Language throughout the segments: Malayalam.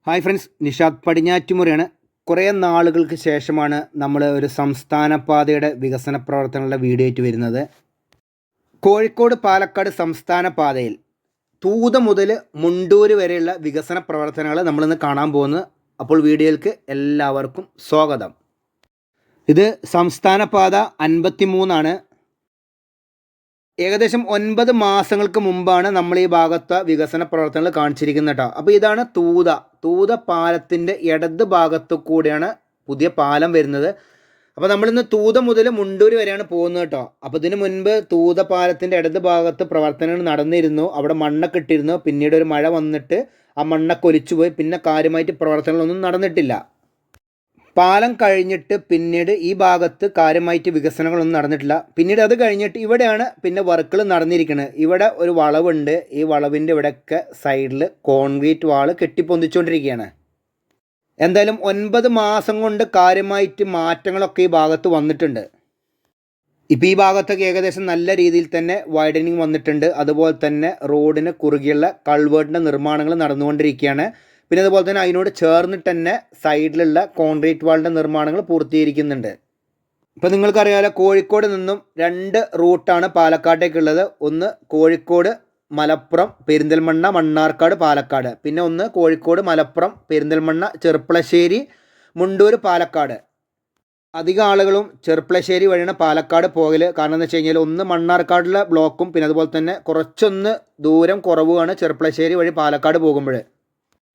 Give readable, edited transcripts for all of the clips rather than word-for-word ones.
Hi friends, Nishad പടിഞ്ഞാറ്റുമുറിയാണ്. കുറേ നാളുകൾക്ക് ശേഷമാണ് നമ്മൾ ഒരു സംസ്ഥാന പാതയുടെ വികസന പ്രവർത്തനങ്ങളുടെ വീഡിയോ ആയിട്ട് വരുന്നത്. കോഴിക്കോട് പാലക്കാട് സംസ്ഥാന പാതയിൽ തൂത മുതൽ മുണ്ടൂര് വരെയുള്ള വികസന പ്രവർത്തനങ്ങൾ നമ്മളിന്ന് കാണാൻ പോകുന്നത്. അപ്പോൾ വീഡിയോയിലേക്ക് എല്ലാവർക്കും സ്വാഗതം. ഇത് സംസ്ഥാന പാത 53 ഏകദേശം 9 മാസങ്ങൾക്ക് മുമ്പാണ് നമ്മൾ ഈ ഭാഗത്തെ വികസന പ്രവർത്തനങ്ങൾ കാണിച്ചിരിക്കുന്നത് കേട്ടോ. അപ്പോൾ ഇതാണ് തൂത പാലത്തിൻ്റെ ഇടത് ഭാഗത്തു കൂടെയാണ് പുതിയ പാലം വരുന്നത്. അപ്പോൾ നമ്മളിന്ന് തൂത മുതൽ മുണ്ടൂര് വരെയാണ് പോകുന്നത് കേട്ടോ. അപ്പോൾ ഇതിന് മുൻപ് തൂത പാലത്തിൻ്റെ ഇടത് ഭാഗത്ത് പ്രവർത്തനങ്ങൾ നടന്നിരുന്നു. അവിടെ മണ്ണൊക്കെ ഇട്ടിരുന്നു. പിന്നീട് ഒരു മഴ വന്നിട്ട് ആ മണ്ണൊക്കെ ഒലിച്ചുപോയി. പിന്നെ കാര്യമായിട്ട് പ്രവർത്തനങ്ങളൊന്നും നടന്നിട്ടില്ല. പാലം കഴിഞ്ഞിട്ട് പിന്നീട് ഈ ഭാഗത്ത് കാര്യമായിട്ട് വികസനങ്ങളൊന്നും നടന്നിട്ടില്ല. പിന്നീട് അത് കഴിഞ്ഞിട്ട് ഇവിടെയാണ് പിന്നെ വർക്കുകൾ നടന്നിരിക്കുന്നത്. ഇവിടെ ഒരു വളവുണ്ട്. ഈ വളവിൻ്റെ ഇവിടെയൊക്കെ സൈഡിൽ കോൺക്രീറ്റ് വാള് കെട്ടിപ്പൊന്തിച്ചുകൊണ്ടിരിക്കുകയാണ്. എന്തായാലും 9 മാസം കൊണ്ട് കാര്യമായിട്ട് മാറ്റങ്ങളൊക്കെ ഈ ഭാഗത്ത് വന്നിട്ടുണ്ട്. ഇപ്പോൾ ഈ ഭാഗത്തൊക്കെ ഏകദേശം നല്ല രീതിയിൽ തന്നെ വൈഡനിങ് വന്നിട്ടുണ്ട്. അതുപോലെ തന്നെ റോഡിന് കുറുകെയുള്ള കൾവേർട്ടിൻ്റെ നിർമ്മാണങ്ങൾ നടന്നുകൊണ്ടിരിക്കുകയാണ്. പിന്നെ അതുപോലെ തന്നെ അതിനോട് ചേർന്നിട്ട് തന്നെ സൈഡിലുള്ള കോൺക്രീറ്റ് വാളിൻ്റെ നിർമ്മാണങ്ങൾ പൂർത്തീകരിക്കുന്നുണ്ട്. ഇപ്പോൾ നിങ്ങൾക്കറിയാമല്ലോ, കോഴിക്കോട് നിന്നും 2 റൂട്ടാണ് പാലക്കാട്ടേക്കുള്ളത്. ഒന്ന് കോഴിക്കോട് മലപ്പുറം പെരിന്തൽമണ്ണ മണ്ണാർക്കാട് പാലക്കാട്, പിന്നെ ഒന്ന് കോഴിക്കോട് മലപ്പുറം പെരിന്തൽമണ്ണ ചെർപ്പളശ്ശേരി മുണ്ടൂർ പാലക്കാട്. അധികം ആളുകളും ചെർപ്പളശ്ശേരി വഴിയാണ് പാലക്കാട് പോകൽ. കാരണം എന്ന് വെച്ച് കഴിഞ്ഞാൽ ഒന്ന് മണ്ണാർക്കാടിലെ ബ്ലോക്കും പിന്നെ അതുപോലെ തന്നെ കുറച്ചൊന്ന് ദൂരം കുറവുമാണ് ചെർപ്പളശ്ശേരി വഴി പാലക്കാട് പോകുമ്പോൾ.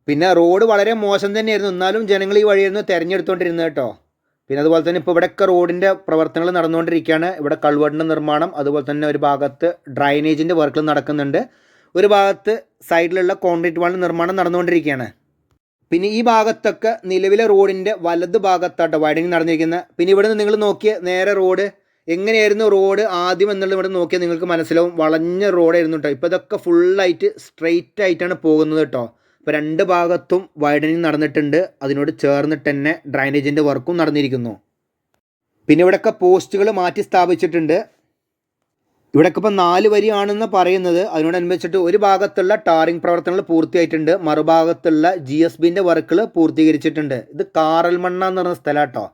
പിന്നെ റോഡ് വളരെ മോശം തന്നെയായിരുന്നു. എന്നാലും ജനങ്ങൾ ഈ വഴിയായിരുന്നു തിരഞ്ഞെടുത്തുകൊണ്ടിരുന്നത് കേട്ടോ. പിന്നെ അതുപോലെ തന്നെ ഇപ്പോൾ ഇവിടെയൊക്കെ റോഡിൻ്റെ പ്രവർത്തനങ്ങൾ നടന്നുകൊണ്ടിരിക്കുകയാണ്. ഇവിടെ കൾവറിൻ്റെ നിർമ്മാണം, അതുപോലെ തന്നെ ഒരു ഭാഗത്ത് ഡ്രൈനേജിൻ്റെ വർക്കുകൾ നടക്കുന്നുണ്ട്. ഒരു ഭാഗത്ത് സൈഡിലുള്ള കോൺക്രീറ്റ് വാളിൻ്റെ നിർമ്മാണം നടന്നുകൊണ്ടിരിക്കുകയാണ്. പിന്നെ ഈ ഭാഗത്തൊക്കെ നിലവിലെ റോഡിൻ്റെ വലത് ഭാഗത്താട്ടോ വൈഡനിങ് നടന്നിരിക്കുന്നത്. പിന്നെ ഇവിടെ നിന്ന് നിങ്ങൾ നോക്കിയ നേരെ റോഡ് എങ്ങനെയായിരുന്നു റോഡ് ആദ്യം എന്നുള്ളത് ഇവിടെ നോക്കിയാൽ നിങ്ങൾക്ക് മനസ്സിലാവും. വളഞ്ഞ റോഡായിരുന്നു കേട്ടോ. ഇപ്പോൾ ഇതൊക്കെ ഫുള്ളായിട്ട് സ്ട്രെയിറ്റ് ആയിട്ടാണ് പോകുന്നത് കേട്ടോ. ഇപ്പോൾ 2 ഭാഗത്തും വൈഡനിങ് നടന്നിട്ടുണ്ട്. അതിനോട് ചേർന്നിട്ട് തന്നെ ഡ്രൈനേജിൻ്റെ വർക്കും നടന്നിരിക്കുന്നു. പിന്നെ ഇവിടെയൊക്കെ പോസ്റ്റുകൾ മാറ്റി സ്ഥാപിച്ചിട്ടുണ്ട്. ഇവിടെയൊക്കെ ഇപ്പോൾ 4 വരിയാണെന്ന് പറയുന്നത്. അതിനോടനുബന്ധിച്ചിട്ട് ഒരു ഭാഗത്തുള്ള ടാറിംഗ് പ്രവർത്തനങ്ങൾ പൂർത്തിയായിട്ടുണ്ട്. മറുഭാഗത്തുള്ള GSBൻ്റെ വർക്കുകൾ പൂർത്തീകരിച്ചിട്ടുണ്ട്. ഇത് കാറൽമണ്ണ എന്ന് പറഞ്ഞ സ്ഥലം കേട്ടോ.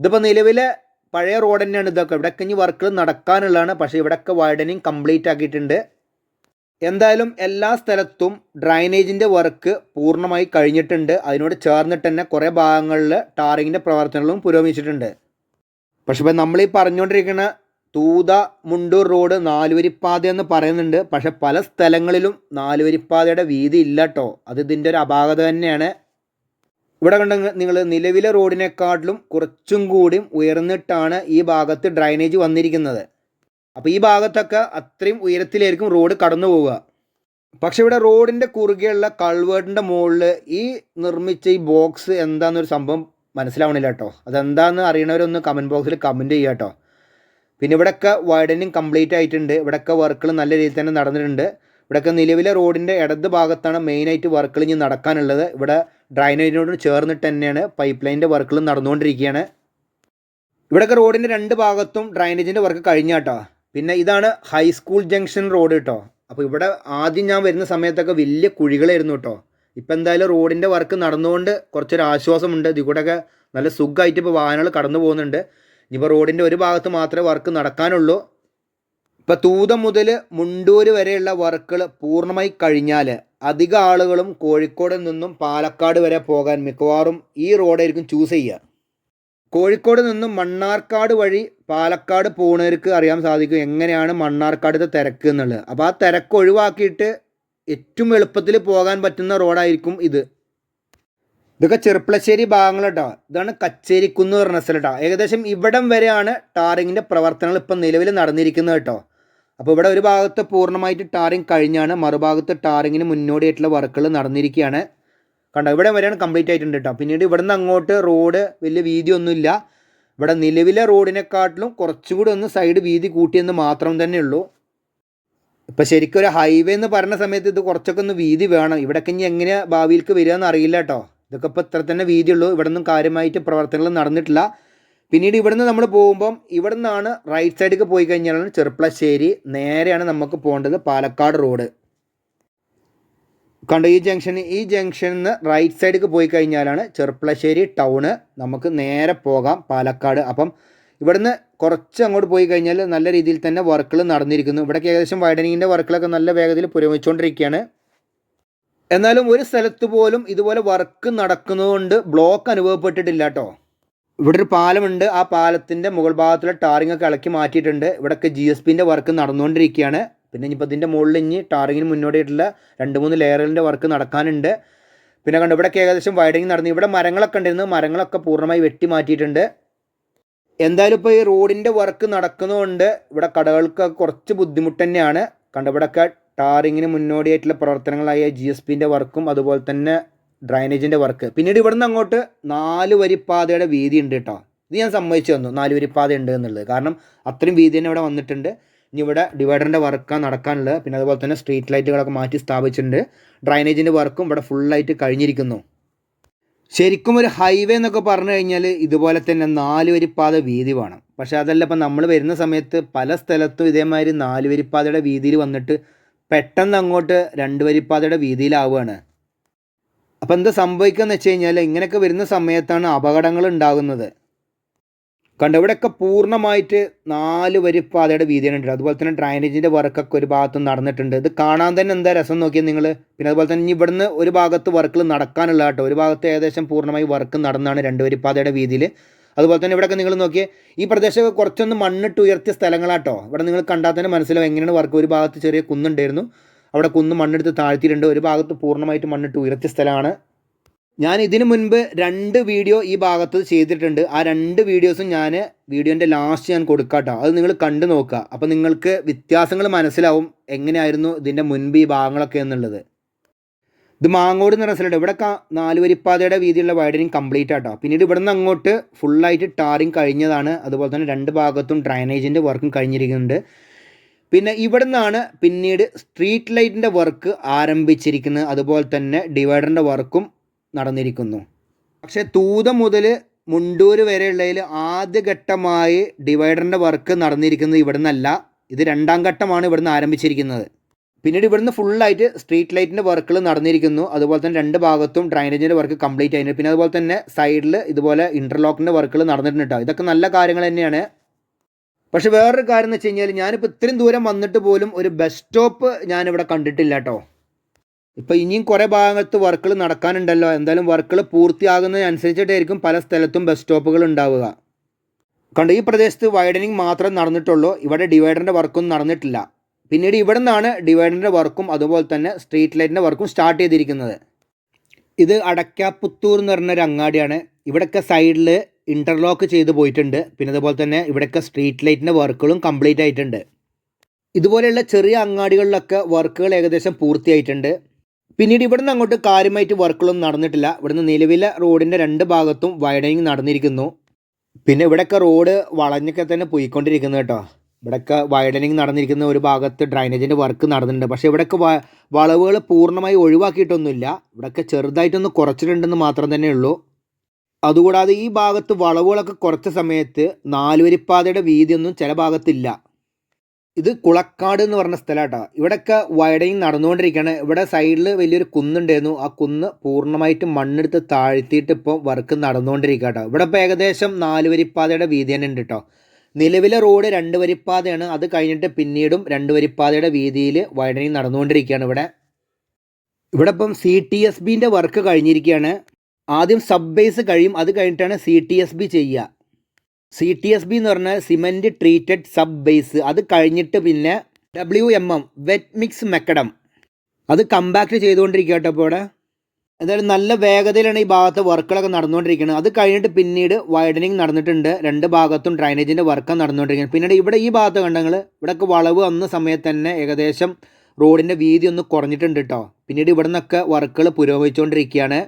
ഇതിപ്പോൾ നിലവിലെ പഴയ റോഡ് തന്നെയാണ് ഇതൊക്കെ. ഇവിടെയൊക്കെ ഇനി വർക്കുകൾ നടക്കാനുള്ളതാണ്. പക്ഷേ ഇവിടെയൊക്കെ വൈഡനിങ് കംപ്ലീറ്റ് ആക്കിയിട്ടുണ്ട്. എന്തായാലും എല്ലാ സ്ഥലത്തും ഡ്രൈനേജിൻ്റെ വർക്ക് പൂർണ്ണമായി കഴിഞ്ഞിട്ടുണ്ട്. അതിനോട് ചേർന്നിട്ട് തന്നെ കുറേ ഭാഗങ്ങളിൽ ടാറിങ്ങിൻ്റെ പ്രവർത്തനങ്ങളും പുരോഗമിച്ചിട്ടുണ്ട്. പക്ഷേ ഇപ്പോൾ നമ്മളീ പറഞ്ഞുകൊണ്ടിരിക്കുന്ന തൂത മുണ്ടൂർ റോഡ് 4 വരിപ്പാത എന്ന് പറയുന്നുണ്ട്. പക്ഷേ പല സ്ഥലങ്ങളിലും 4 വരിപ്പാതയുടെ വീതി ഇല്ല കേട്ടോ. അത് ഇതിൻ്റെ ഒരു അപാകത തന്നെയാണ്. ഇവിടെ കണ്ട നിങ്ങൾ നിലവിലെ റോഡിനെക്കാട്ടിലും കുറച്ചും കൂടിയും ഉയർന്നിട്ടാണ് ഈ ഭാഗത്ത് ഡ്രൈനേജ് വന്നിരിക്കുന്നത്. അപ്പോൾ ഈ ഭാഗത്തൊക്കെ അത്രയും ഉയരത്തിലായിരിക്കും റോഡ് കടന്നു പോവുക. പക്ഷെ ഇവിടെ റോഡിൻ്റെ കുറുകെയുള്ള കൾവേർട്ടിൻ്റെ മുകളിൽ ഈ നിർമ്മിച്ച ഈ ബോക്സ് എന്താണെന്നൊരു സംഭവം മനസ്സിലാവണില്ല കേട്ടോ. അതെന്താണെന്ന് അറിയണവരൊന്ന് കമൻറ്റ് ബോക്സിൽ കമൻറ്റ് ചെയ്യുക കേട്ടോ. പിന്നെ ഇവിടെയൊക്കെ വൈഡനിങ് കംപ്ലീറ്റ് ആയിട്ടുണ്ട്. ഇവിടെയൊക്കെ വർക്കുകൾ നല്ല രീതിയിൽ തന്നെ നടന്നിട്ടുണ്ട്. ഇവിടെയൊക്കെ നിലവിലെ റോഡിൻ്റെ ഇടത് ഭാഗത്താണ് മെയിനായിട്ട് വർക്കുകൾ ഇനി നടക്കാനുള്ളത്. ഇവിടെ ഡ്രൈനേജിനോട് ചേർന്നിട്ട് തന്നെയാണ് പൈപ്പ് ലൈനിൻ്റെ വർക്കുകൾ നടന്നുകൊണ്ടിരിക്കുകയാണ്. ഇവിടെയൊക്കെ റോഡിൻ്റെ 2 ഭാഗത്തും ഡ്രൈനേജിൻ്റെ വർക്ക് കഴിഞ്ഞാട്ടോ. പിന്നെ ഇതാണ് ഹൈസ്കൂൾ ജംഗ്ഷൻ റോഡ് കേട്ടോ. അപ്പോൾ ഇവിടെ ആദ്യം ഞാൻ വരുന്ന സമയത്തൊക്കെ വലിയ കുഴികളായിരുന്നു കേട്ടോ. ഇപ്പം എന്തായാലും റോഡിൻ്റെ വർക്ക് നടന്നുകൊണ്ട് കുറച്ചൊരു ആശ്വാസമുണ്ട്. ഇതിൽ കൂടെയൊക്കെ നല്ല സുഖമായിട്ട് ഇപ്പോൾ വാഹനങ്ങൾ കടന്നു പോകുന്നുണ്ട്. ഇനിയിപ്പോൾ റോഡിൻ്റെ ഒരു ഭാഗത്ത് മാത്രമേ വർക്ക് നടക്കാനുള്ളൂ. ഇപ്പോൾ തൂത മുതൽ മുണ്ടൂര് വരെയുള്ള വർക്കുകൾ പൂർണ്ണമായി കഴിഞ്ഞാൽ അധിക ആളുകളും കോഴിക്കോട് നിന്നും പാലക്കാട് വരെ പോകാൻ മിക്കവാറും ഈ റോഡായിരിക്കും ചൂസ് ചെയ്യുക. കോഴിക്കോട് നിന്നും മണ്ണാർക്കാട് വഴി പാലക്കാട് പോകുന്നവർക്ക് അറിയാൻ സാധിക്കും എങ്ങനെയാണ് മണ്ണാർക്കാടത്തെ തിരക്ക് എന്നുള്ളത്. അപ്പോൾ ആ തിരക്ക് ഒഴിവാക്കിയിട്ട് ഏറ്റവും എളുപ്പത്തിൽ പോകാൻ പറ്റുന്ന റോഡായിരിക്കും ഇത്. ഇതൊക്കെ ചെർപ്പളശ്ശേരി ഭാഗങ്ങൾ കേട്ടോ. ഇതാണ് കച്ചേരിക്കുന്ന് പറഞ്ഞ സ്ഥലം കേട്ടോ. ഏകദേശം ഇവിടം വരെയാണ് ടാറിങ്ങിൻ്റെ പ്രവർത്തനങ്ങൾ ഇപ്പം നിലവിൽ നടന്നിരിക്കുന്നത് കേട്ടോ. അപ്പോൾ ഇവിടെ ഒരു ഭാഗത്ത് പൂർണ്ണമായിട്ട് ടാറിങ് കഴിഞ്ഞാണ്, മറുഭാഗത്ത് ടാറിങ്ങിന് മുന്നോടിയായിട്ടുള്ള വർക്കുകൾ നടന്നിരിക്കുകയാണ്. കണ്ടോ, ഇവിടെ വരെയാണ് കംപ്ലീറ്റ് ആയിട്ടുണ്ട് കേട്ടോ. പിന്നീട് ഇവിടെ നിന്ന് അങ്ങോട്ട് റോഡ് വലിയ വീതിയൊന്നുമില്ല. ഇവിടെ നിലവിലെ റോഡിനെക്കാട്ടിലും കുറച്ചുകൂടി ഒന്ന് സൈഡ് വീതി കൂട്ടിയെന്ന് മാത്രം തന്നെ ഉള്ളൂ. ഇപ്പം ശരിക്കും ഒരു ഹൈവേ എന്ന് പറഞ്ഞ സമയത്ത് ഇത് കുറച്ചൊക്കെ ഒന്ന് വീതി വേണം. ഇവിടെയൊക്കെ ഇനി എങ്ങനെയാണ് ഭാവിയിലേക്ക് വരിക എന്ന് അറിയില്ല കേട്ടോ. ഇതൊക്കെ ഇപ്പോൾ ഇത്ര തന്നെ വീതിയുള്ളൂ. ഇവിടെ നിന്നും കാര്യമായിട്ട് പ്രവർത്തനങ്ങൾ നടന്നിട്ടില്ല. പിന്നീട് ഇവിടുന്ന് നമ്മൾ പോകുമ്പം ഇവിടെ നിന്നാണ് റൈറ്റ് സൈഡിലേക്ക് പോയി കഴിഞ്ഞാലാണ് ചെർപ്പളശ്ശേരി. നേരെയാണ് നമുക്ക് പോകേണ്ടത് പാലക്കാട് റോഡ്. കണ്ടോ ഈ ജംഗ്ഷനിൽ നിന്ന് റൈറ്റ് സൈഡിലേക്ക് പോയി കഴിഞ്ഞാലാണ് ചെർപ്പളശ്ശേരി ടൗണ്. നമുക്ക് നേരെ പോകാം പാലക്കാട്. അപ്പം ഇവിടുന്ന് കുറച്ച് അങ്ങോട്ട് പോയി കഴിഞ്ഞാൽ നല്ല രീതിയിൽ തന്നെ വർക്കുകൾ നടന്നിരിക്കുന്നു. ഇവിടേക്ക് ഏകദേശം വൈഡനിങ്ങിൻ്റെ വർക്കുകളൊക്കെ നല്ല വേഗത്തിൽ പുരോഗമിച്ചുകൊണ്ടിരിക്കുകയാണ്. എന്നാലും ഒരു സ്ഥലത്ത് പോലും ഇതുപോലെ വർക്ക് നടക്കുന്നതുകൊണ്ട് ബ്ലോക്ക് അനുഭവപ്പെട്ടിട്ടില്ല കേട്ടോ. ഇവിടെ ഒരു പാലമുണ്ട്. ആ പാലത്തിൻ്റെ മുകൾ ഭാഗത്തുള്ള ടാറിംഗ് ഒക്കെ ഇളക്കി മാറ്റിയിട്ടുണ്ട്. ഇവിടെയൊക്കെ GSBൻ്റെ വർക്ക് നടന്നുകൊണ്ടിരിക്കുകയാണ്. പിന്നെ ഇനിയിപ്പോൾ ഇതിൻ്റെ മുകളിൽ ഇനി ടാറിങ്ങിന് മുന്നോടിയായിട്ടുള്ള 2-3 ലെയറിൻ്റെ വർക്ക് നടക്കാനുണ്ട്. പിന്നെ കണ്ടു ഇവിടെയൊക്കെ ഏകദേശം വൈഡനിങ് നടന്നു. ഇവിടെ മരങ്ങളൊക്കെ ഉണ്ടായിരുന്നു, മരങ്ങളൊക്കെ പൂർണ്ണമായി വെട്ടി മാറ്റിയിട്ടുണ്ട്. എന്തായാലും ഇപ്പോൾ ഈ റോഡിൻ്റെ വർക്ക് നടക്കുന്നതുകൊണ്ട് ഇവിടെ കടകൾക്ക് കുറച്ച് ബുദ്ധിമുട്ട് തന്നെയാണ്. കണ്ടു ഇവിടെയൊക്കെ ടാറിങ്ങിന് മുന്നോടിയായിട്ടുള്ള പ്രവർത്തനങ്ങളായ GSBൻ്റെ വർക്കും അതുപോലെ തന്നെ ഡ്രൈനേജിൻ്റെ വർക്ക്. പിന്നീട് ഇവിടുന്ന് അങ്ങോട്ട് 4 വരിപ്പാതയുടെ വീതി ഉണ്ട് കേട്ടോ. ഇത് ഞാൻ സമ്മതിച്ചു തന്നു 4 വരിപ്പാത ഉണ്ട് എന്നുള്ളത്. കാരണം അത്രയും വീതി തന്നെ ഇവിടെ വന്നിട്ടുണ്ട്. ഇനി ഇവിടെ ഡിവൈഡറിൻ്റെ വർക്കാണ് നടക്കാനുള്ളത്. പിന്നെ അതുപോലെ തന്നെ സ്ട്രീറ്റ് ലൈറ്റുകളൊക്കെ മാറ്റി സ്ഥാപിച്ചിട്ടുണ്ട്. ഡ്രൈനേജിൻ്റെ വർക്കും ഇവിടെ ഫുള്ളായിട്ട് കഴിഞ്ഞിരിക്കുന്നു. ശരിക്കും ഒരു ഹൈവേ എന്നൊക്കെ പറഞ്ഞു കഴിഞ്ഞാൽ ഇതുപോലെ തന്നെ 4 വരിപ്പാത വീതി വേണം. പക്ഷേ അതല്ല, ഇപ്പം നമ്മൾ വരുന്ന സമയത്ത് പല സ്ഥലത്തും ഇതേമാതിരി 4 വരിപ്പാതയുടെ വീതിയിൽ വന്നിട്ട് പെട്ടെന്ന് അങ്ങോട്ട് 2 വരിപ്പാതയുടെ വീതിയിലാവുകയാണ്. അപ്പോൾ എന്താ സംഭവിക്കുക എന്ന് വെച്ച് കഴിഞ്ഞാൽ ഇങ്ങനെയൊക്കെ വരുന്ന സമയത്താണ് അപകടങ്ങൾ ഉണ്ടാകുന്നത്. കണ്ടോ ഇവിടെയൊക്കെ പൂർണ്ണമായിട്ട് 4 വരിപ്പാതയുടെ വീതിയാണ്. അതുപോലെ തന്നെ ഡ്രൈനേജിൻ്റെ വർക്കൊക്കെ ഒരു ഭാഗത്ത് നടന്നിട്ടുണ്ട്. ഇത് കാണാൻ തന്നെ എന്താ രസം നോക്കിയാൽ നിങ്ങൾ. പിന്നെ അതുപോലെ തന്നെ ഇവിടുന്ന് ഒരു ഭാഗത്ത് വർക്കുകൾ നടക്കാനുള്ള കേട്ടോ. ഒരു ഭാഗത്ത് ഏകദേശം പൂർണ്ണമായി വർക്ക് നടന്നാണ് 2 വരിപ്പാതയുടെ വീതിയിൽ. അതുപോലെ തന്നെ ഇവിടെയൊക്കെ നിങ്ങൾ നോക്കിയേ, ഈ പ്രദേശമൊക്കെ കുറച്ചൊന്ന് മണ്ണിട്ട് ഉയർത്തിയ സ്ഥലങ്ങളാട്ടോ. ഇവിടെ നിങ്ങൾ കണ്ടാൽ തന്നെ മനസ്സിലാവും എങ്ങനെയാണ് വർക്ക്. ഒരു ഭാഗത്ത് ചെറിയ കുന്നുണ്ടായിരുന്നു, അവിടെ കുന്ന് മണ്ണെടുത്ത് താഴ്ത്തിയിട്ടുണ്ട്. ഒരു ഭാഗത്ത് പൂർണ്ണമായിട്ട് മണ്ണിട്ട് ഉയർത്തിയ സ്ഥലമാണ്. ഞാൻ ഇതിനു മുൻപ് 2 വീഡിയോ ഈ ഭാഗത്ത് ചെയ്തിട്ടുണ്ട്. ആ 2 വീഡിയോസും ഞാൻ വീഡിയോൻ്റെ ലാസ്റ്റ് ഞാൻ കൊടുക്കാം കേട്ടോ. അത് നിങ്ങൾ കണ്ടു നോക്കുക. അപ്പോൾ നിങ്ങൾക്ക് വ്യത്യാസങ്ങൾ മനസ്സിലാവും എങ്ങനെയായിരുന്നു ഇതിൻ്റെ മുൻപ് ഈ ഭാഗങ്ങളൊക്കെ എന്നുള്ളത്. ഇത് മാങ്ങോട് എന്ന് പറഞ്ഞ സ്ഥലമുണ്ട്. ഇവിടെ 4 വരിപ്പാതയുടെ വീതിയുള്ള വൈഡനിങ് കംപ്ലീറ്റ് ആട്ടോ. പിന്നീട് ഇവിടെ നിന്ന് അങ്ങോട്ട് ഫുള്ളായിട്ട് ടാറിങ് കഴിഞ്ഞതാണ്. അതുപോലെ തന്നെ 2 ഭാഗത്തും ഡ്രൈനേജിൻ്റെ വർക്കും കഴിഞ്ഞിരിക്കുന്നുണ്ട്. പിന്നെ ഇവിടെ നിന്നാണ് പിന്നീട് സ്ട്രീറ്റ് ലൈറ്റിൻ്റെ വർക്ക് ആരംഭിച്ചിരിക്കുന്നത്. അതുപോലെ തന്നെ ഡിവൈഡറിൻ്റെ വർക്കും നടന്നിരിക്കുന്നു. പക്ഷേ തൂത മുതൽ മുണ്ടൂർ വരെയുള്ളതിൽ ആദ്യഘട്ടമായി ഡിവൈഡറിൻ്റെ വർക്ക് നടന്നിരിക്കുന്നത് ഇവിടെ നിന്നല്ല. ഇത് 2ാം ഘട്ടമാണ് ഇവിടുന്ന് ആരംഭിച്ചിരിക്കുന്നത്. പിന്നീട് ഇവിടുന്ന് ഫുള്ളായിട്ട് സ്ട്രീറ്റ് ലൈറ്റിൻ്റെ വർക്കുകൾ നടന്നിരിക്കുന്നു. അതുപോലെ തന്നെ 2 ഭാഗത്തും ഡ്രൈനേജിൻ്റെ വർക്ക് കംപ്ലീറ്റ് ആയിരുന്നു. പിന്നെ അതുപോലെ തന്നെ സൈഡിൽ ഇതുപോലെ ഇൻ്റർലോക്കിൻ്റെ വർക്കുകൾ നടന്നിട്ടുണ്ട് കേട്ടോ. ഇതൊക്കെ നല്ല കാര്യങ്ങൾ തന്നെയാണ്. പക്ഷേ വേറൊരു കാര്യം എന്ന് വെച്ച് കഴിഞ്ഞാൽ ഞാനിപ്പോൾ ഇത്രയും ദൂരം വന്നിട്ട് പോലും ഒരു ബസ് സ്റ്റോപ്പ് ഞാനിവിടെ കണ്ടിട്ടില്ല കേട്ടോ. ഇപ്പോൾ ഇനിയും കുറേ ഭാഗത്ത് വർക്കുകൾ നടക്കാനുണ്ടല്ലോ. എന്തായാലും വർക്കുകൾ പൂർത്തിയാകുന്നതിനനുസരിച്ചിട്ടായിരിക്കും പല സ്ഥലത്തും ബസ് സ്റ്റോപ്പുകൾ ഉണ്ടാവുക. കണ്ടോ ഈ പ്രദേശത്ത് വൈഡനിങ് മാത്രമേ നടന്നിട്ടുള്ളൂ. ഇവിടെ ഡിവൈഡറിൻ്റെ വർക്കൊന്നും നടന്നിട്ടില്ല. പിന്നീട് ഇവിടെ നിന്നാണ് ഡിവൈഡറിൻ്റെ വർക്കും അതുപോലെ തന്നെ സ്ട്രീറ്റ് ലൈറ്റിൻ്റെ വർക്കും സ്റ്റാർട്ട് ചെയ്തിരിക്കുന്നത്. ഇത് അടയ്ക്കാപ്പുത്തൂർ എന്ന് പറഞ്ഞൊരു അങ്ങാടിയാണ്. ഇവിടെയൊക്കെ സൈഡിൽ ഇൻ്റർലോക്ക് ചെയ്ത് പോയിട്ടുണ്ട്. പിന്നെ അതുപോലെ തന്നെ ഇവിടെയൊക്കെ സ്ട്രീറ്റ് ലൈറ്റിൻ്റെ വർക്കുകളും കംപ്ലീറ്റ് ആയിട്ടുണ്ട്. ഇതുപോലെയുള്ള ചെറിയ അങ്ങാടികളിലൊക്കെ വർക്കുകൾ ഏകദേശം പൂർത്തിയായിട്ടുണ്ട്. പിന്നീട് ഇവിടെ നിന്ന് അങ്ങോട്ട് കാര്യമായിട്ട് വർക്കുകളൊന്നും നടന്നിട്ടില്ല. ഇവിടുന്ന് നിലവിലെ റോഡിൻ്റെ 2 ഭാഗത്തും വൈഡനിങ് നടന്നിരിക്കുന്നു. പിന്നെ ഇവിടെയൊക്കെ റോഡ് വളഞ്ഞൊക്കെ തന്നെ പോയിക്കൊണ്ടിരിക്കുന്നു കേട്ടോ. ഇവിടെയൊക്കെ വൈഡനിങ് നടന്നിരിക്കുന്ന ഒരു ഭാഗത്ത് ഡ്രൈനേജിൻ്റെ വർക്ക് നടന്നിട്ടുണ്ട്. പക്ഷേ ഇവിടെയൊക്കെ വളവുകൾ പൂർണ്ണമായി ഒഴിവാക്കിയിട്ടൊന്നുമില്ല. ഇവിടെയൊക്കെ ചെറുതായിട്ടൊന്ന് കുറച്ചിട്ടുണ്ടെന്ന് മാത്രം തന്നെ ഉള്ളൂ. അതുകൂടാതെ ഈ ഭാഗത്ത് വളവുകളൊക്കെ കുറച്ച സമയത്ത് 4 വരിപ്പാതയുടെ വീതിയൊന്നും ചില ഭാഗത്തില്ല. ഇത് കുളക്കാട് എന്ന് പറഞ്ഞ സ്ഥലമാട്ടോ. ഇവിടെയൊക്കെ വൈഡനിങ് നടന്നുകൊണ്ടിരിക്കുകയാണ്. ഇവിടെ സൈഡിൽ വലിയൊരു കുന്നുണ്ടായിരുന്നു. ആ കുന്ന് പൂർണ്ണമായിട്ട് മണ്ണെടുത്ത് താഴ്ത്തിയിട്ട് ഇപ്പോൾ വർക്ക് നടന്നുകൊണ്ടിരിക്കുക കേട്ടോ. ഇവിടെ ഇപ്പോൾ ഏകദേശം 4 വരിപ്പാതയുടെ വീതി തന്നെ ഉണ്ട് കേട്ടോ. നിലവിലെ റോഡ് 2 വരിപ്പാതയാണ്. അത് കഴിഞ്ഞിട്ട് പിന്നീടും 2 വരിപ്പാതയുടെ വീതിയിൽ വൈഡനിങ് നടന്നുകൊണ്ടിരിക്കുകയാണ്. ഇവിടെ ഇപ്പം CTSBൻ്റെ വർക്ക് കഴിഞ്ഞിരിക്കുകയാണ്. ആദ്യം സബ് ബേസ് കഴിയും, അത് കഴിഞ്ഞിട്ടാണ് CTSB ചെയ്യുക. CTSB എന്ന് പറഞ്ഞാൽ സിമെൻറ്റ് ട്രീറ്റഡ് സബ് ബേസ്. അത് കഴിഞ്ഞിട്ട് പിന്നെ WMM വെറ്റ് മിക്സ് മെക്കഡം അത് കമ്പാക്ട് ചെയ്തുകൊണ്ടിരിക്കുക കേട്ടോ. ഇപ്പോൾ ഇവിടെ എന്തായാലും നല്ല വേഗതയിലാണ് ഈ ഭാഗത്ത് വർക്കുകളൊക്കെ നടന്നുകൊണ്ടിരിക്കുന്നത്. അത് കഴിഞ്ഞിട്ട് പിന്നീട് വൈഡനിങ് നടന്നിട്ടുണ്ട്. 2 ഭാഗത്തും ഡ്രൈനേജിൻ്റെ വർക്കാണ് നടന്നുകൊണ്ടിരിക്കുന്നത്. പിന്നീട് ഇവിടെ ഈ ഭാഗത്ത് കണ്ടെങ്കിൽ ഇവിടെയൊക്കെ വളവ് വന്ന സമയത്ത് തന്നെ ഏകദേശം റോഡിൻ്റെ വീതി ഒന്ന് കുറഞ്ഞിട്ടുണ്ട് കേട്ടോ. പിന്നീട് ഇവിടെ നിന്നൊക്കെ വർക്കുകൾ പുരോഗമിച്ചുകൊണ്ടിരിക്കുകയാണ്.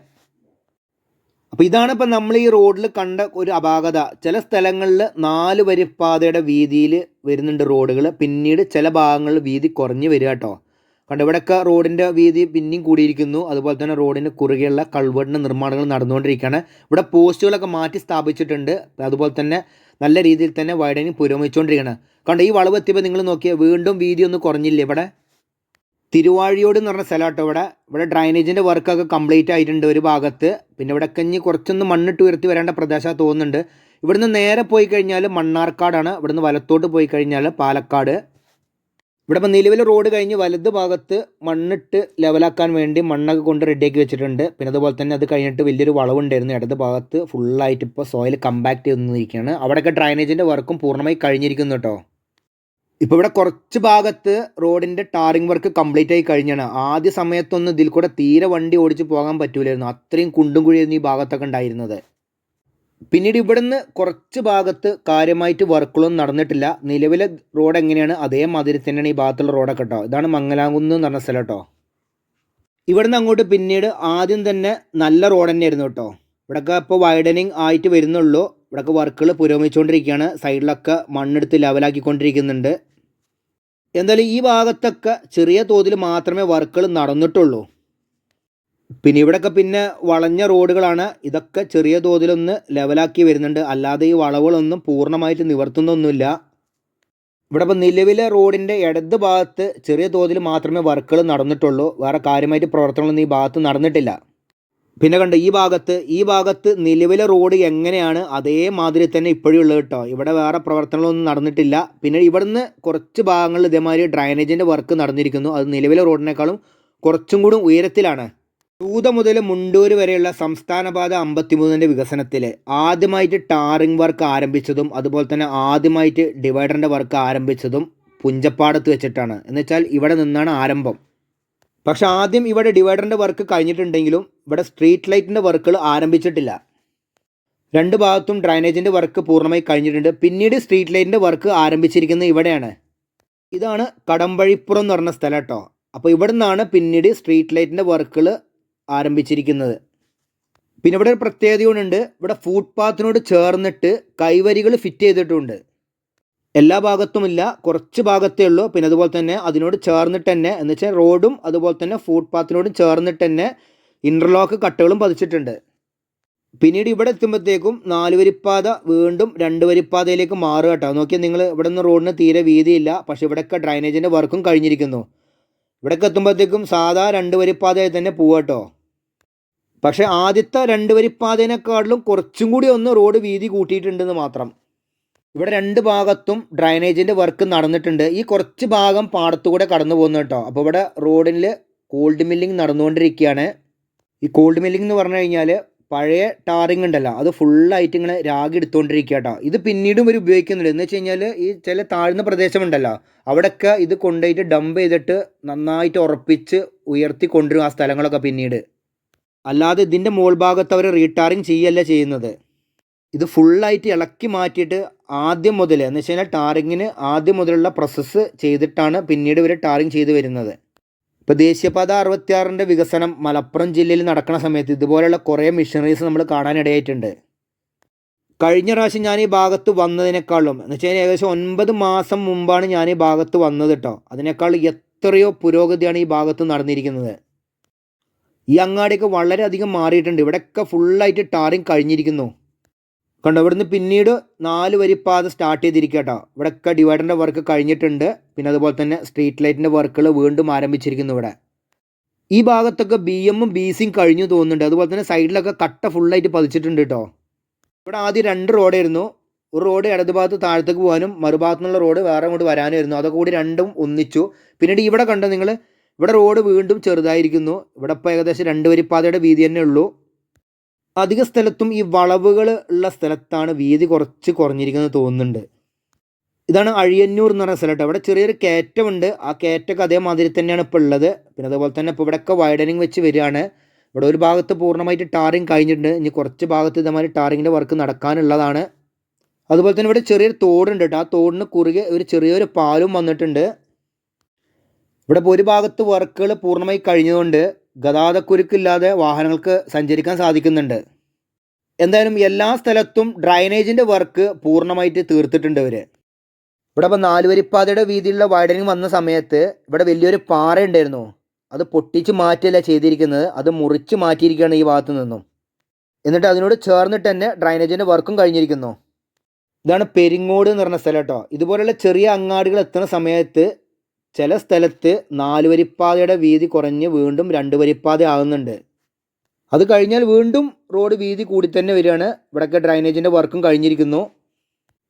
അപ്പോൾ ഇതാണ് ഇപ്പം നമ്മൾ ഈ റോഡിൽ കണ്ട ഒരു അപാകത. ചില സ്ഥലങ്ങളിൽ 4 വരിപ്പാതയുടെ വീതിയിൽ വരുന്നുണ്ട് റോഡുകൾ. പിന്നീട് ചില ഭാഗങ്ങളിൽ വീതി കുറഞ്ഞ് വരിക കേട്ടോ. കണ്ട് ഇവിടെയൊക്കെ റോഡിൻ്റെ വീതി പിന്നെയും കൂടിയിരിക്കുന്നു. അതുപോലെ തന്നെ റോഡിന് കുറുകെയുള്ള കൾവേർട്ടിൻ്റെ നിർമ്മാണങ്ങൾ നടന്നുകൊണ്ടിരിക്കുകയാണ്. ഇവിടെ പോസ്റ്റുകളൊക്കെ മാറ്റി സ്ഥാപിച്ചിട്ടുണ്ട്. അതുപോലെ തന്നെ നല്ല രീതിയിൽ തന്നെ വൈഡനിങ് പുരോഗമിച്ചുകൊണ്ടിരിക്കുകയാണ്. കണ്ട് ഈ വളവ് എത്തിയപ്പോൾ നിങ്ങൾ നോക്കിയാൽ വീണ്ടും വീതി ഒന്ന് കുറഞ്ഞില്ലേ ഇവിടെ. തിരുവാഴിയോട് എന്ന് പറഞ്ഞ സ്ഥലം കേട്ടോ. ഇവിടെ ഡ്രൈനേജിൻ്റെ വർക്കൊക്കെ കംപ്ലീറ്റ് ആയിട്ടുണ്ട് ഒരു ഭാഗത്ത്. പിന്നെ ഇവിടെ കഞ്ഞി കുറച്ചൊന്ന് മണ്ണിട്ട് ഉയർത്തി വരേണ്ട പ്രദേശം തോന്നുന്നുണ്ട്. ഇവിടുന്ന് നേരെ പോയി കഴിഞ്ഞാൽ മണ്ണാർക്കാടാണ്. ഇവിടുന്ന് വലത്തോട്ട് പോയി കഴിഞ്ഞാൽ പാലക്കാട്. ഇവിടെ ഇപ്പോൾ നിലവിൽ റോഡ് കഴിഞ്ഞ് വലത് ഭാഗത്ത് മണ്ണിട്ട് ലെവലാക്കാൻ വേണ്ടി മണ്ണൊക്കെ കൊണ്ട് റെഡിയാക്കി വെച്ചിട്ടുണ്ട്. പിന്നെ അതുപോലെ തന്നെ അത് കഴിഞ്ഞിട്ട് വലിയൊരു വളവുണ്ടായിരുന്നു. ഇടത് ഭാഗത്ത് ഫുള്ളായിട്ട് ഇപ്പോൾ സോയിൽ കമ്പാക്ട് ചെയ്തിരിക്കുകയാണ്. അവിടെയൊക്കെ ഡ്രൈനേജിൻ്റെ വർക്കും പൂർണ്ണമായി കഴിഞ്ഞിരിക്കുന്നു കേട്ടോ. ഇപ്പോൾ ഇവിടെ കുറച്ച് ഭാഗത്ത് റോഡിൻ്റെ ടാറിങ് വർക്ക് കംപ്ലീറ്റ് ആയി കഴിഞ്ഞാണ്. ആദ്യ സമയത്തൊന്നും ഇതിൽ കൂടെ തീരെ വണ്ടി ഓടിച്ച് പോകാൻ പറ്റൂലായിരുന്നു. അത്രയും കുണ്ടും കുഴിയായിരുന്നു ഈ ഭാഗത്തൊക്കെ ഉണ്ടായിരുന്നത്. പിന്നീട് ഇവിടുന്ന് കുറച്ച് ഭാഗത്ത് കാര്യമായിട്ട് വർക്കുകളൊന്നും നടന്നിട്ടില്ല. നിലവിലെ റോഡ് എങ്ങനെയാണ് അതേമാതിരി തന്നെയാണ് ഈ ഭാഗത്തുള്ള റോഡൊക്കെ കേട്ടോ. ഇതാണ് മംഗലാകുന്ന് എന്ന് പറഞ്ഞ സ്ഥലം കേട്ടോ. ഇവിടുന്ന് അങ്ങോട്ട് പിന്നീട് ആദ്യം തന്നെ നല്ല റോഡ് തന്നെയായിരുന്നു കേട്ടോ. ഇവിടെയൊക്കെ ഇപ്പോൾ വൈഡനിങ് ആയിട്ട് വരുന്നുള്ളൂ. ഇവിടെയൊക്കെ വർക്കുകൾ പുരോഗമിച്ചുകൊണ്ടിരിക്കുകയാണ്. സൈഡിലൊക്കെ മണ്ണെടുത്ത് ലെവലാക്കിക്കൊണ്ടിരിക്കുന്നുണ്ട്. എന്തായാലും ഈ ഭാഗത്തൊക്കെ ചെറിയ തോതിൽ മാത്രമേ വർക്കുകൾ നടന്നിട്ടുള്ളൂ. പിന്നെ ഇവിടെയൊക്കെ പിന്നെ വളഞ്ഞ റോഡുകളാണ്. ഇതൊക്കെ ചെറിയ തോതിലൊന്ന് ലെവലാക്കി വരുന്നുണ്ട്. അല്ലാതെ ഈ വളവുകളൊന്നും പൂർണ്ണമായിട്ട് നിവർത്തുന്നൊന്നുമില്ല. ഇവിടെ ഇപ്പോൾ നിലവിലെ റോഡിൻ്റെ ഇടത് ഭാഗത്ത് ചെറിയ തോതിൽ മാത്രമേ വർക്കുകൾ നടന്നിട്ടുള്ളൂ. വേറെ കാര്യമായിട്ട് പ്രവർത്തനങ്ങളൊന്നും ഈ ഭാഗത്ത് നടന്നിട്ടില്ല. പിന്നെ കണ്ട് ഈ ഭാഗത്ത് നിലവിലെ റോഡ് എങ്ങനെയാണ് അതേമാതിരി തന്നെ ഇപ്പോഴും ഉള്ളത് കേട്ടോ. ഇവിടെ വേറെ പ്രവർത്തനങ്ങളൊന്നും നടന്നിട്ടില്ല. പിന്നെ ഇവിടുന്ന് കുറച്ച് ഭാഗങ്ങളിൽ ഇതേമാതിരി ഡ്രൈനേജിൻ്റെ വർക്ക് നടന്നിരിക്കുന്നു. അത് നിലവിലെ റോഡിനേക്കാളും കുറച്ചും കൂടി ഉയരത്തിലാണ്. തൂത മുതൽ മുണ്ടൂർ വരെയുള്ള സംസ്ഥാനപാത 53 വികസനത്തിൽ ആദ്യമായിട്ട് ടാറിങ് വർക്ക് ആരംഭിച്ചതും അതുപോലെ തന്നെ ആദ്യമായിട്ട് ഡിവൈഡറിൻ്റെ വർക്ക് ആരംഭിച്ചതും പുഞ്ചപ്പാടത്ത് വെച്ചിട്ടാണ്. എന്നുവെച്ചാൽ ഇവിടെ നിന്നാണ് ആരംഭം. പക്ഷെ ആദ്യം ഇവിടെ ഡിവൈഡറിൻ്റെ വർക്ക് കഴിഞ്ഞിട്ടുണ്ടെങ്കിലും ഇവിടെ സ്ട്രീറ്റ് ലൈറ്റിൻ്റെ വർക്കുകൾ ആരംഭിച്ചിട്ടില്ല. രണ്ട് ഭാഗത്തും ഡ്രൈനേജിൻ്റെ വർക്ക് പൂർണ്ണമായി കഴിഞ്ഞിട്ടുണ്ട്. പിന്നീട് സ്ട്രീറ്റ് ലൈറ്റിൻ്റെ വർക്ക് ആരംഭിച്ചിരിക്കുന്നത് ഇവിടെയാണ്. ഇതാണ് കടമ്പഴിപ്പുറം എന്ന് പറഞ്ഞ സ്ഥലം കേട്ടോ. അപ്പോൾ ഇവിടെ നിന്നാണ് പിന്നീട് സ്ട്രീറ്റ് ലൈറ്റിൻ്റെ വർക്കുകൾ ആരംഭിച്ചിരിക്കുന്നത്. പിന്നെ ഇവിടെ ഒരു പ്രത്യേകത കൊണ്ടുണ്ട്. ഇവിടെ ഫുട്പാത്തിനോട് ചേർന്നിട്ട് കൈവരികൾ ഫിറ്റ് ചെയ്തിട്ടുണ്ട്. എല്ലാ ഭാഗത്തുമില്ല, കുറച്ച് ഭാഗത്തേ ഉള്ളൂ. പിന്നെ അതുപോലെ തന്നെ അതിനോട് ചേർന്നിട്ട് തന്നെ എന്ന് വെച്ചാൽ റോഡും അതുപോലെ തന്നെ ഫുട്പാത്തിനോടും ചേർന്നിട്ട് തന്നെ ഇൻ്റർലോക്ക് കട്ടകളും പതിച്ചിട്ടുണ്ട്. പിന്നീട് ഇവിടെ എത്തുമ്പോഴത്തേക്കും 4 വരിപ്പാത വീണ്ടും 2 വരിപ്പാതയിലേക്ക് മാറുക കേട്ടോ. നോക്കിയാൽ നിങ്ങൾ ഇവിടെ നിന്ന് റോഡിന് തീരെ വീതിയില്ല. പക്ഷേ ഇവിടെയൊക്കെ ഡ്രൈനേജിൻ്റെ വർക്കും കഴിഞ്ഞിരിക്കുന്നു. ഇവിടേക്ക് എത്തുമ്പോഴത്തേക്കും സാധാ 2 വരിപ്പാതയായി തന്നെ പോവാട്ടോ. പക്ഷേ ആദ്യത്തെ 2 വരിപ്പാതേനേക്കാളിലും കുറച്ചും കൂടി ഒന്ന് റോഡ് വീതി കൂട്ടിയിട്ടുണ്ടെന്ന് മാത്രം. ഇവിടെ 2 ഭാഗത്തും ഡ്രൈനേജിൻ്റെ വർക്ക് നടന്നിട്ടുണ്ട്. ഈ കുറച്ച് ഭാഗം പാടത്തുകൂടെ കടന്നു പോകുന്നു കേട്ടോ. അപ്പോൾ ഇവിടെ റോഡിൽ കോൾഡ് മില്ലിങ് നടന്നുകൊണ്ടിരിക്കുകയാണ്. ഈ കോൾഡ് മില്ലിംഗ് എന്ന് പറഞ്ഞു കഴിഞ്ഞാൽ പഴയ ടാറിങ് ഉണ്ടല്ലോ, അത് ഫുള്ളായിട്ട് ഇങ്ങനെ രാഗി എടുത്തുകൊണ്ടിരിക്കുക കേട്ടോ. ഇത് പിന്നീടും ഇവർ ഉപയോഗിക്കുന്നുണ്ട്. എന്ന് വെച്ച് കഴിഞ്ഞാൽ ഈ ചില താഴ്ന്ന പ്രദേശമുണ്ടല്ലോ അവിടെയൊക്കെ ഇത് കൊണ്ടുപോയിട്ട് ഡംപ് ചെയ്തിട്ട് നന്നായിട്ട് ഉറപ്പിച്ച് ഉയർത്തി കൊണ്ടുവരും ആ സ്ഥലങ്ങളൊക്കെ പിന്നീട്. അല്ലാതെ ഇതിൻ്റെ മുകൾ ഭാഗത്ത് അവർ റീടാറിങ് ചെയ്യല്ല ചെയ്യുന്നത്. ഇത് ഫുള്ളായിട്ട് ഇളക്കി മാറ്റിയിട്ട് ആദ്യം മുതൽ എന്ന് വെച്ച് കഴിഞ്ഞാൽ ടാറിങ്ങിന് ആദ്യം മുതലുള്ള പ്രോസസ്സ് ചെയ്തിട്ടാണ് പിന്നീട് ഇവർ ടാറിങ് ചെയ്ത് വരുന്നത്. ഇപ്പോൾ ദേശീയപാത 66 വികസനം മലപ്പുറം ജില്ലയിൽ നടക്കുന്ന സമയത്ത് ഇതുപോലെയുള്ള കുറേ മിഷനറീസ് നമ്മൾ കാണാനിടയായിട്ടുണ്ട്. കഴിഞ്ഞ പ്രാവശ്യം ഞാൻ ഈ ഭാഗത്ത് വന്നതിനേക്കാളും എന്ന് വെച്ച് കഴിഞ്ഞാൽ ഏകദേശം 9 മാസം മുമ്പാണ് ഞാൻ ഈ ഭാഗത്ത് വന്നത് കേട്ടോ. അതിനേക്കാൾ എത്രയോ പുരോഗതിയാണ് ഈ ഭാഗത്ത് നടന്നിരിക്കുന്നത്. ഈ അങ്ങാടിയൊക്കെ വളരെയധികം മാറിയിട്ടുണ്ട്. ഇവിടെയൊക്കെ ഫുള്ളായിട്ട് ടാറിങ് കഴിഞ്ഞിരിക്കുന്നു കണ്ടോ. ഇവിടുന്ന് പിന്നീട് 4 വരിപ്പാത സ്റ്റാർട്ട് ചെയ്തിരിക്കുക കേട്ടോ. ഇവിടെയൊക്കെ ഡിവൈഡറിൻ്റെ വർക്ക് കഴിഞ്ഞിട്ടുണ്ട്. പിന്നെ അതുപോലെ തന്നെ സ്ട്രീറ്റ് ലൈറ്റിൻ്റെ വർക്കുകൾ വീണ്ടും ആരംഭിച്ചിരിക്കുന്നു. ഇവിടെ ഈ ഭാഗത്തൊക്കെ BM ഉം BC കഴിഞ്ഞു തോന്നുന്നുണ്ട്. അതുപോലെ തന്നെ സൈഡിലൊക്കെ കട്ട ഫുള്ളായിട്ട് പതിച്ചിട്ടുണ്ട് കേട്ടോ. ഇവിടെ ആദ്യം 2 റോഡായിരുന്നു. ഒരു റോഡ് ഇടത് ഭാഗത്ത് താഴത്തേക്ക് പോകാനും മറുഭാഗത്തു നിന്നുള്ള റോഡ് വേറെ അങ്ങോട്ട് വരാനുമായിരുന്നു. അതൊക്കെ കൂടി രണ്ടും ഒന്നിച്ചു. പിന്നീട് ഇവിടെ കണ്ടോ നിങ്ങൾ, ഇവിടെ റോഡ് വീണ്ടും ചെറുതായിരിക്കുന്നു. ഇവിടെ ഇപ്പോൾ ഏകദേശം 2 വരിപ്പാതയുടെ വീതി തന്നെ ഉള്ളൂ. അധിക സ്ഥലത്തും ഈ വളവുകൾ ഉള്ള സ്ഥലത്താണ് വീതി കുറച്ച് കുറഞ്ഞിരിക്കുന്നത് തോന്നുന്നുണ്ട്. ഇതാണ് അഴിയന്നൂർ എന്ന് പറഞ്ഞ സ്ഥലം കേട്ടോ. ഇവിടെ ചെറിയൊരു കയറ്റമുണ്ട്. ആ കയറ്റമൊക്കെ അതേമാതിരി തന്നെയാണ് ഇപ്പോൾ ഉള്ളത്. പിന്നെ അതുപോലെ തന്നെ ഇപ്പോൾ ഇവിടെയൊക്കെ വൈഡനിങ് വെച്ച് വരികയാണ്. ഇവിടെ ഒരു ഭാഗത്ത് പൂർണ്ണമായിട്ട് ടാറിങ് കഴിഞ്ഞിട്ടുണ്ട്. ഇനി കുറച്ച് ഭാഗത്ത് ഇതേമാതിരി ടാറിങ്ങിൻ്റെ വർക്ക് നടക്കാനുള്ളതാണ്. അതുപോലെ തന്നെ ഇവിടെ ചെറിയൊരു തോടുണ്ട് കേട്ടോ. ആ തോടിന് കുറുകെ ഒരു ചെറിയൊരു പാലും വന്നിട്ടുണ്ട്. ഇവിടെ ഇപ്പോൾ ഒരു ഭാഗത്ത് വർക്കുകൾ പൂർണ്ണമായി കഴിഞ്ഞതുകൊണ്ട് ഗതാഗതക്കുരുക്കില്ലാതെ വാഹനങ്ങൾക്ക് സഞ്ചരിക്കാൻ സാധിക്കുന്നുണ്ട്. എന്തായാലും എല്ലാ സ്ഥലത്തും ഡ്രൈനേജിൻ്റെ വർക്ക് പൂർണ്ണമായിട്ട് തീർത്തിട്ടുണ്ട് ഇവർ. ഇവിടെ ഇപ്പോൾ 4 വരിപ്പാതയുടെ വീതിയിലുള്ള വൈഡനിങ് വന്ന സമയത്ത് ഇവിടെ വലിയൊരു പാറ ഉണ്ടായിരുന്നു. അത് പൊട്ടിച്ച് മാറ്റിയല്ല ചെയ്തിരിക്കുന്നത്, അത് മുറിച്ച് മാറ്റിയിരിക്കുകയാണ് ഈ ഭാഗത്തു നിന്നും. എന്നിട്ട് അതിനോട് ചേർന്നിട്ട് തന്നെ ഡ്രൈനേജിൻ്റെ വർക്കും കഴിഞ്ഞിരിക്കുന്നു. ഇതാണ് പെരിങ്ങോട് എന്ന് പറഞ്ഞ സ്ഥലം കേട്ടോ. ഇതുപോലെയുള്ള ചെറിയ അങ്ങാടികൾ എത്തുന്ന സമയത്ത് ചില സ്ഥലത്ത് 4 വരിപ്പാതയുടെ വീതി കുറഞ്ഞ് വീണ്ടും 2 വരിപ്പാത ആകുന്നുണ്ട്. അത് കഴിഞ്ഞാൽ വീണ്ടും റോഡ് വീതി കൂടി തന്നെ വരികയാണ്. ഇവിടെയൊക്കെ ഡ്രൈനേജിൻ്റെ വർക്കും കഴിഞ്ഞിരിക്കുന്നു.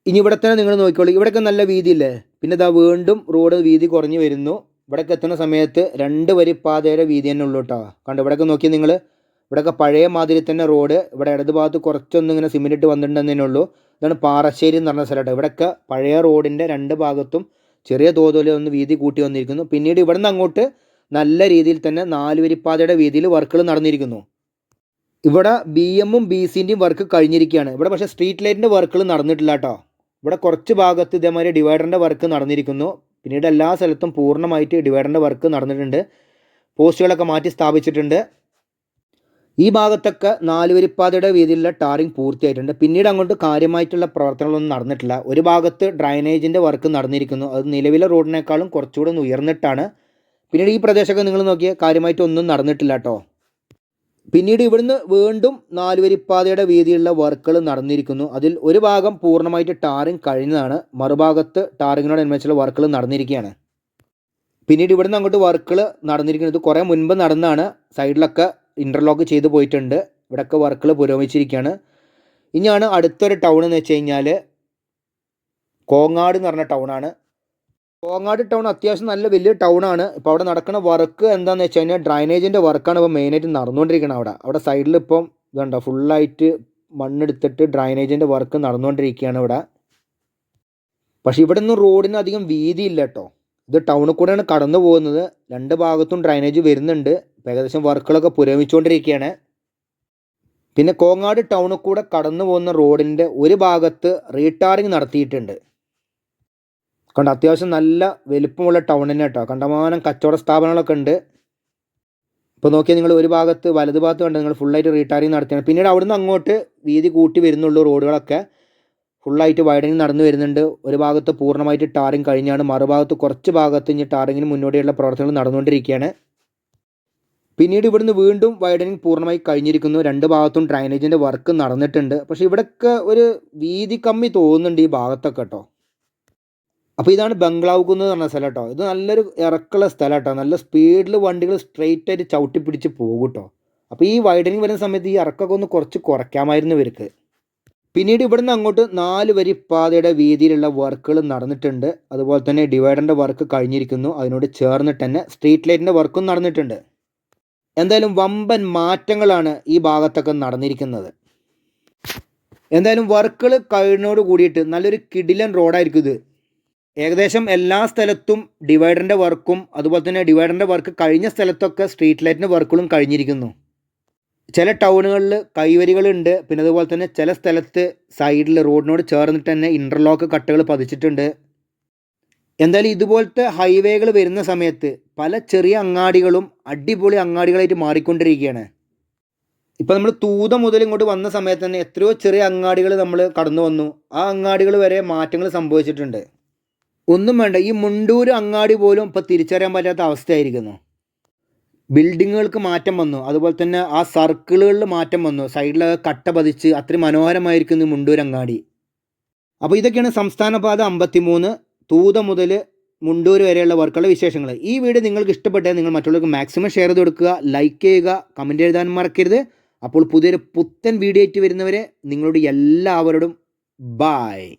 ഇനി ഇവിടെ തന്നെ നിങ്ങൾ നോക്കിക്കോളൂ, ഇവിടെയൊക്കെ നല്ല വീതിയില്ലേ, പിന്നെ ഇതാ വീണ്ടും റോഡ് വീതി കുറഞ്ഞ് വരുന്നു. ഇവിടെയൊക്കെ എത്തുന്ന സമയത്ത് 2 വരിപ്പാതയുടെ വീതി തന്നെ ഉള്ളൂ കേട്ടോ. കണ്ടോ, ഇവിടെയൊക്കെ നോക്കിയാൽ നിങ്ങൾ, ഇവിടെയൊക്കെ പഴയ മാതിരി തന്നെ റോഡ്. ഇവിടെ ഇടത് ഭാഗത്ത് കുറച്ചൊന്നും ഇങ്ങനെ സിമെൻ്റ് ഇട്ട് വന്നിട്ടുണ്ടെന്നേ ഉള്ളൂ. ഇതാണ് പാറശ്ശേരി എന്ന് പറഞ്ഞ സ്ഥലം കേട്ടോ. ഇവിടെയൊക്കെ പഴയ റോഡിൻ്റെ 2 ഭാഗത്തും ചെറിയ തോതിൽ ഒന്ന് വീതി കൂട്ടി വന്നിരിക്കുന്നു. പിന്നീട് ഇവിടെ നിന്ന് അങ്ങോട്ട് നല്ല രീതിയിൽ തന്നെ 4 വരിപ്പാതയുടെ വീതിയിൽ വർക്കുകൾ നടന്നിരിക്കുന്നു. ഇവിടെ BM-ഉം BC-ൻ്റെയും വർക്ക് കഴിഞ്ഞിരിക്കുകയാണ്. ഇവിടെ പക്ഷേ സ്ട്രീറ്റ് ലൈറ്റിൻ്റെ വർക്കുകൾ നടന്നിട്ടില്ല കേട്ടോ. ഇവിടെ കുറച്ച് ഭാഗത്ത് ഇതേമാതിരി ഡിവൈഡറിൻ്റെ വർക്ക് നടന്നിരിക്കുന്നു. പിന്നീട് എല്ലാ സ്ഥലത്തും പൂർണ്ണമായിട്ട് ഡിവൈഡറിൻ്റെ വർക്ക് നടന്നിട്ടുണ്ട്. പോസ്റ്റുകളൊക്കെ മാറ്റി സ്ഥാപിച്ചിട്ടുണ്ട്. ഈ ഭാഗത്തൊക്കെ 4 വരിപ്പാതയുടെ വീതിയിലുള്ള ടാറിങ് പൂർത്തിയായിട്ടുണ്ട്. പിന്നീട് അങ്ങോട്ട് കാര്യമായിട്ടുള്ള പ്രവർത്തനങ്ങളൊന്നും നടന്നിട്ടില്ല. ഒരു ഭാഗത്ത് ഡ്രൈനേജിൻ്റെ വർക്ക് നടന്നിരിക്കുന്നു. അത് നിലവിലെ റോഡിനേക്കാളും കുറച്ചുകൂടെ ഒന്ന് ഉയർന്നിട്ടാണ്. പിന്നീട് ഈ പ്രദേശമൊക്കെ നിങ്ങൾ നോക്കിയാൽ കാര്യമായിട്ട് ഒന്നും നടന്നിട്ടില്ല കേട്ടോ. പിന്നീട് ഇവിടുന്ന് വീണ്ടും 4 വരിപ്പാതയുടെ വീതിയുള്ള വർക്കുകൾ നടന്നിരിക്കുന്നു. അതിൽ ഒരു ഭാഗം പൂർണ്ണമായിട്ട് ടാറിങ് കഴിഞ്ഞതാണ്, മറുഭാഗത്ത് ടാറിങ്ങിനോടനുബന്ധിച്ചുള്ള വർക്കുകൾ നടന്നിരിക്കുകയാണ്. പിന്നീട് ഇവിടുന്ന് അങ്ങോട്ട് വർക്കുകൾ നടന്നിരിക്കുന്നത് കുറേ മുൻപ് നടന്നാണ്. സൈഡിലൊക്കെ ഇൻ്റർലോക്ക് ചെയ്ത് പോയിട്ടുണ്ട്. ഇവിടെയൊക്കെ വർക്കുകൾ പുരോഗമിച്ചിരിക്കുകയാണ്. ഇനിയാണ് അടുത്തൊരു ടൗൺ എന്ന് വെച്ച് കഴിഞ്ഞാൽ കോങ്ങാട് എന്ന് പറഞ്ഞ ടൗണാണ്. കോങ്ങാട് ടൗൺ അത്യാവശ്യം നല്ല വലിയ ടൗണാണ്. ഇപ്പോൾ അവിടെ നടക്കുന്ന വർക്ക് എന്താണെന്ന് വെച്ച് കഴിഞ്ഞാൽ ഡ്രൈനേജിൻ്റെ വർക്കാണ് ഇപ്പോൾ മെയിനായിട്ട് നടന്നുകൊണ്ടിരിക്കുന്നത്. അവിടെ സൈഡിൽ ഇപ്പം ഇതുണ്ടോ, ഫുള്ളായിട്ട് മണ്ണെടുത്തിട്ട് ഡ്രൈനേജിൻ്റെ വർക്ക് നടന്നുകൊണ്ടിരിക്കുകയാണ് ഇവിടെ. പക്ഷേ ഇവിടെ ഒന്നും റോഡിന് അധികം വീതിയില്ല കേട്ടോ. ഇത് ടൗണിൽ കൂടെയാണ് കടന്നു പോകുന്നത്. 2 ഭാഗത്തും ഡ്രൈനേജ് വരുന്നുണ്ട്. ഏകദേശം വർക്കുകളൊക്കെ പുരോഗമിച്ചുകൊണ്ടിരിക്കുകയാണ്. പിന്നെ കോങ്ങാട് ടൗണിൽ കൂടെ കടന്നു പോകുന്ന റോഡിൻ്റെ ഒരു ഭാഗത്ത് റീടാറിങ് നടത്തിയിട്ടുണ്ട്. കണ്ട, അത്യാവശ്യം നല്ല വലിപ്പമുള്ള ടൗൺ തന്നെ കേട്ടോ. കണ്ടമാനം കച്ചവട സ്ഥാപനങ്ങളൊക്കെ ഉണ്ട്. ഇപ്പോൾ നോക്കിയാൽ നിങ്ങൾ ഒരു ഭാഗത്ത് വലത് ഭാഗത്ത് കണ്ട് നിങ്ങൾ ഫുള്ളായിട്ട് റീടാറിങ് നടത്തിയാണ്. പിന്നീട് അവിടുന്ന് അങ്ങോട്ട് വീതി കൂട്ടി വരുന്നുള്ളൂ. റോഡുകളൊക്കെ ഫുള്ളായിട്ട് വൈഡനിങ് നടന്നു വരുന്നുണ്ട്. ഒരു ഭാഗത്ത് പൂർണ്ണമായിട്ട് ടാറിങ് കഴിഞ്ഞാണ്, മറുഭാഗത്ത് കുറച്ച് ഭാഗത്ത് ഇനി ടാറിങ്ങിന് മുന്നോടിയുള്ള പ്രവർത്തനങ്ങൾ നടന്നുകൊണ്ടിരിക്കുകയാണ്. പിന്നീട് ഇവിടുന്ന് വീണ്ടും വൈഡനിങ് പൂർണ്ണമായി കഴിഞ്ഞിരിക്കുന്നു. 2 ഭാഗത്തും ഡ്രൈനേജിൻ്റെ വർക്ക് നടന്നിട്ടുണ്ട്. പക്ഷേ ഇവിടെയൊക്കെ ഒരു വീതി കമ്മി തോന്നുന്നുണ്ട് ഈ ഭാഗത്തൊക്കെ കേട്ടോ. അപ്പോൾ ഇതാണ് ബംഗ്ലാവ് കുന്ന് എന്ന് പറഞ്ഞ സ്ഥലം കേട്ടോ. ഇത് നല്ലൊരു ഇറക്കുള്ള സ്ഥലം കേട്ടോ. നല്ല സ്പീഡിൽ വണ്ടികൾ സ്ട്രെയിറ്റ് ആയിട്ട് ചവിട്ടി പിടിച്ച് പോകും കേട്ടോ. അപ്പോൾ ഈ വൈഡനിങ് വരുന്ന സമയത്ത് ഈ ഇറക്കൊക്കെ ഒന്ന് കുറച്ച് കുറയ്ക്കാമായിരുന്നു ഇവർക്ക്. പിന്നീട് ഇവിടുന്ന് അങ്ങോട്ട് 4 വരിപ്പാതയുടെ വീതിയിലുള്ള വർക്കുകൾ നടന്നിട്ടുണ്ട്. അതുപോലെ തന്നെ ഡിവൈഡറിൻ്റെ വർക്ക് കഴിഞ്ഞിരിക്കുന്നു. അതിനോട് ചേർന്നിട്ട് തന്നെ സ്ട്രീറ്റ് ലൈറ്റിൻ്റെ വർക്കും നടന്നിട്ടുണ്ട്. എന്തായാലും വമ്പൻ മാറ്റങ്ങളാണ് ഈ ഭാഗത്തൊക്കെ നടന്നിരിക്കുന്നത്. എന്തായാലും വർക്കുകൾ കഴിഞ്ഞോട് കൂടിയിട്ട് നല്ലൊരു കിടിലൻ റോഡായിരിക്കും ഇത്. ഏകദേശം എല്ലാ സ്ഥലത്തും ഡിവൈഡറിൻ്റെ വർക്കും അതുപോലെ തന്നെ ഡിവൈഡറിൻ്റെ വർക്ക് കഴിഞ്ഞ സ്ഥലത്തൊക്കെ സ്ട്രീറ്റ് ലൈറ്റിൻ്റെ വർക്കുകളും കഴിഞ്ഞിരിക്കുന്നു. ചില ടൗണുകളിൽ കൈവരികളുണ്ട്. പിന്നെ അതുപോലെ തന്നെ ചില സ്ഥലത്ത് സൈഡിൽ റോഡിനോട് ചേർന്നിട്ട് തന്നെ ഇൻ്റർലോക്ക് കട്ടകൾ പതിച്ചിട്ടുണ്ട്. എന്തായാലും ഇതുപോലത്തെ ഹൈവേകൾ വരുന്ന സമയത്ത് പല ചെറിയ അങ്ങാടികളും അടിപൊളി അങ്ങാടികളായിട്ട് മാറിക്കൊണ്ടിരിക്കുകയാണ്. ഇപ്പോൾ നമ്മൾ തൂത മുതൽ ഇങ്ങോട്ട് വന്ന സമയത്ത് തന്നെ എത്രയോ ചെറിയ അങ്ങാടികൾ നമ്മൾ കടന്നു വന്നു. ആ അങ്ങാടികൾ വരെ മാറ്റങ്ങൾ സംഭവിച്ചിട്ടുണ്ട്. ഒന്നും വേണ്ട, ഈ മുണ്ടൂര് അങ്ങാടി പോലും ഇപ്പോൾ തിരിച്ചറിയാൻ പറ്റാത്ത അവസ്ഥയായിരിക്കുന്നു. ബിൽഡിങ്ങുകൾക്ക് മാറ്റം വന്നു. അതുപോലെ തന്നെ ആ സർക്കിളുകളിൽ മാറ്റം വന്നു. സൈഡിലൊക്കെ കട്ട പതിച്ച് അത്രയും മനോഹരമായിരിക്കുന്നു മുണ്ടൂർ അങ്ങാടി. അപ്പോൾ ഇതൊക്കെയാണ് സംസ്ഥാന പാത 53 തൂത മുതൽ മുണ്ടൂർ വരെയുള്ള വർക്കുകളുടെ വിശേഷങ്ങൾ. ഈ വീഡിയോ നിങ്ങൾക്ക് ഇഷ്ടപ്പെട്ടാൽ നിങ്ങൾ മറ്റുള്ളവർക്ക് മാക്സിമം ഷെയർ ചെയ്ത് കൊടുക്കുക, ലൈക്ക് ചെയ്യുക, കമൻറ്റ് എഴുതാൻ മറക്കരുത്. അപ്പോൾ പുതിയൊരു പുത്തൻ വീഡിയോ ആയിട്ട് വരുന്നവരെ നിങ്ങളോട് എല്ലാവരോടും ബായ്.